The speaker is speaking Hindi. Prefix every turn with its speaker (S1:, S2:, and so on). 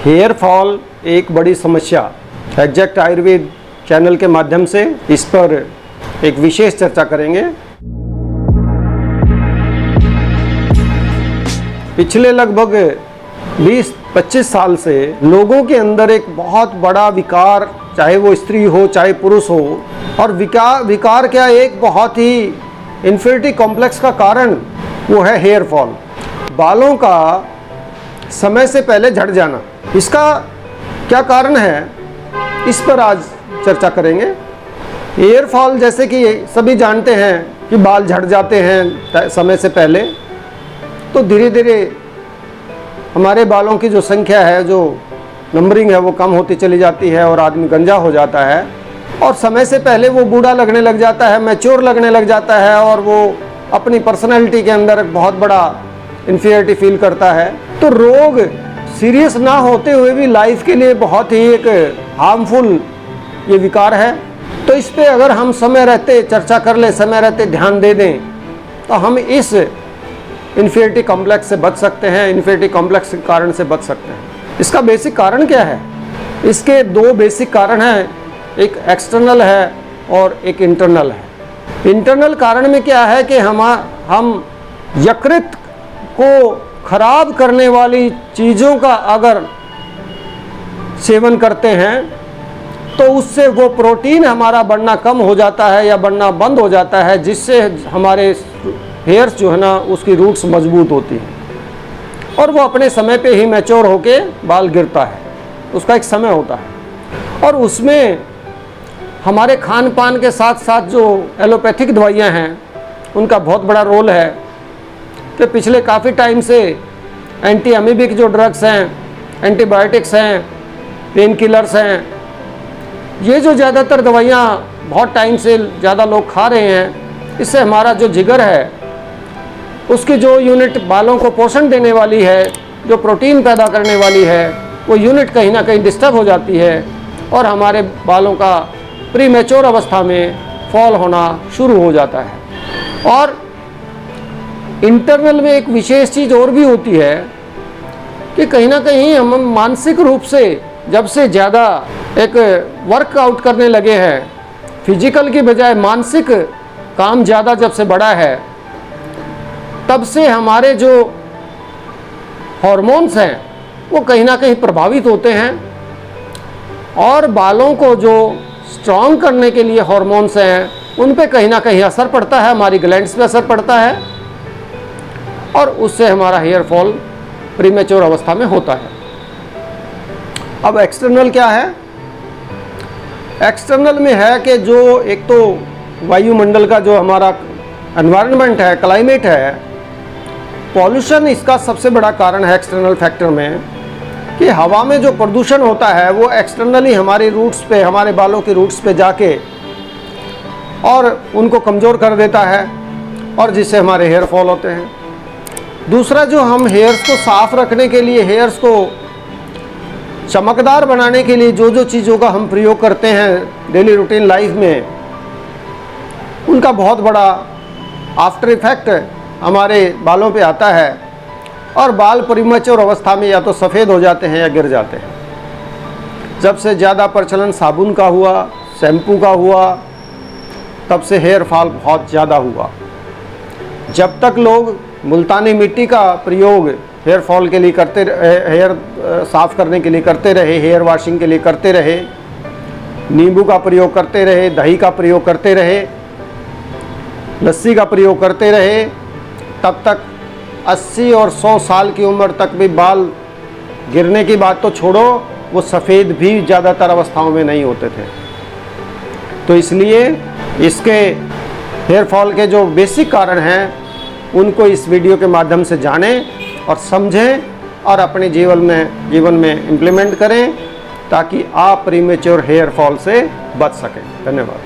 S1: हेयर फॉल एक बड़ी समस्या, एग्जैक्ट आयुर्वेद चैनल के माध्यम से इस पर एक विशेष चर्चा करेंगे। पिछले लगभग 20-25 साल से लोगों के अंदर एक बहुत बड़ा विकार, चाहे वो स्त्री हो चाहे पुरुष हो, और विकार क्या, एक बहुत ही इन्फिनिटी कॉम्प्लेक्स का कारण वो है हेयर फॉल, बालों का समय से पहले झड़ जाना। इसका क्या कारण है, इस पर आज चर्चा करेंगे। हेयर फॉल जैसे कि सभी जानते हैं कि बाल झड़ जाते हैं समय से पहले, तो धीरे धीरे हमारे बालों की जो संख्या है, जो नंबरिंग है, वो कम होती चली जाती है और आदमी गंजा हो जाता है और समय से पहले वो बूढ़ा लगने लग जाता है, मैच्योर लगने लग जाता है और वो अपनी पर्सनैलिटी के अंदर एक बहुत बड़ा इन्फीरियरिटी फील करता है। तो रोग सीरियस ना होते हुए भी लाइफ के लिए बहुत ही एक हार्मफुल ये विकार है। तो इस पे अगर हम समय रहते चर्चा कर लें, समय रहते ध्यान दे दें, तो हम इस इन्फीरियरिटी कॉम्प्लेक्स से बच सकते हैं, इन्फीरियरिटी कॉम्प्लेक्स के कारण से बच सकते हैं। इसका बेसिक कारण क्या है? इसके दो बेसिक कारण हैं, एक एक्सटर्नल है और एक इंटरनल है। इंटरनल कारण में क्या है कि हम यकृत को खराब करने वाली चीज़ों का अगर सेवन करते हैं तो उससे वो प्रोटीन हमारा बढ़ना कम हो जाता है या बढ़ना बंद हो जाता है, जिससे हमारे हेयर्स जो है ना, उसकी रूट्स मजबूत होती हैं और वो अपने समय पे ही मैच्योर होके बाल गिरता है। उसका एक समय होता है और उसमें हमारे खान पान के साथ साथ जो एलोपैथिक दवाइयाँ हैं उनका बहुत बड़ा रोल है कि पिछले काफ़ी टाइम से एंटी अमीबिक जो ड्रग्स हैं, एंटीबायोटिक्स हैं, पेन किलर्स हैं, ये जो ज़्यादातर दवाइयाँ बहुत टाइम से ज़्यादा लोग खा रहे हैं, इससे हमारा जो जिगर है उसकी जो यूनिट बालों को पोषण देने वाली है, जो प्रोटीन पैदा करने वाली है, वो यूनिट कहीं ना कहीं डिस्टर्ब हो जाती है और हमारे बालों का प्री मैच्योर अवस्था में फॉल होना शुरू हो जाता है। और इंटरनल में एक विशेष चीज़ और भी होती है कि कहीं ना कहीं हम मानसिक रूप से जब से ज़्यादा एक वर्कआउट करने लगे हैं, फिजिकल की बजाय मानसिक काम ज़्यादा जब से बढ़ा है, तब से हमारे जो हार्मोन्स हैं वो कहीं ना कहीं प्रभावित होते हैं और बालों को जो स्ट्रॉन्ग करने के लिए हार्मोन्स हैं उन पे कहीं ना कहीं असर पड़ता है, हमारी ग्लैंड्स पे असर पड़ता है और उससे हमारा हेयर फॉल प्रीमेच्योर अवस्था में होता है। अब एक्सटर्नल क्या है? एक्सटर्नल में है कि जो एक तो वायुमंडल का जो हमारा एनवायरनमेंट है, क्लाइमेट है, पॉल्यूशन इसका सबसे बड़ा कारण है एक्सटर्नल फैक्टर में, कि हवा में जो प्रदूषण होता है वो एक्सटर्नली हमारी रूट्स पे, हमारे बालों की रूट्स पे जाके और उनको कमज़ोर कर देता है और जिससे हमारे हेयर फॉल होते हैं। दूसरा, जो हम हेयर्स को साफ रखने के लिए, हेयर्स को चमकदार बनाने के लिए जो जो चीज़ों का हम प्रयोग करते हैं डेली रूटीन लाइफ में, उनका बहुत बड़ा आफ्टर इफेक्ट हमारे बालों पे आता है और बाल प्रीमैच्योर अवस्था में या तो सफ़ेद हो जाते हैं या गिर जाते हैं। जब से ज़्यादा प्रचलन साबुन का हुआ, शैम्पू का हुआ, तब से हेयर फॉल बहुत ज़्यादा हुआ। जब तक लोग मुल्तानी मिट्टी का प्रयोग हेयर फॉल के लिए करते रहे, हेयर साफ़ करने के लिए करते रहे, हेयर वॉशिंग के लिए करते रहे, नींबू का प्रयोग करते रहे, दही का प्रयोग करते रहे, लस्सी का प्रयोग करते रहे, तब तक 80 और 100 साल की उम्र तक भी बाल गिरने की बात तो छोड़ो, वो सफ़ेद भी ज़्यादातर अवस्थाओं में नहीं होते थे। तो इसलिए इसके हेयर फॉल के जो बेसिक कारण हैं उनको इस वीडियो के माध्यम से जानें और समझें और अपने जीवन में इम्प्लीमेंट करें ताकि आप प्रीमेच्योर हेयर फॉल से बच सकें। धन्यवाद।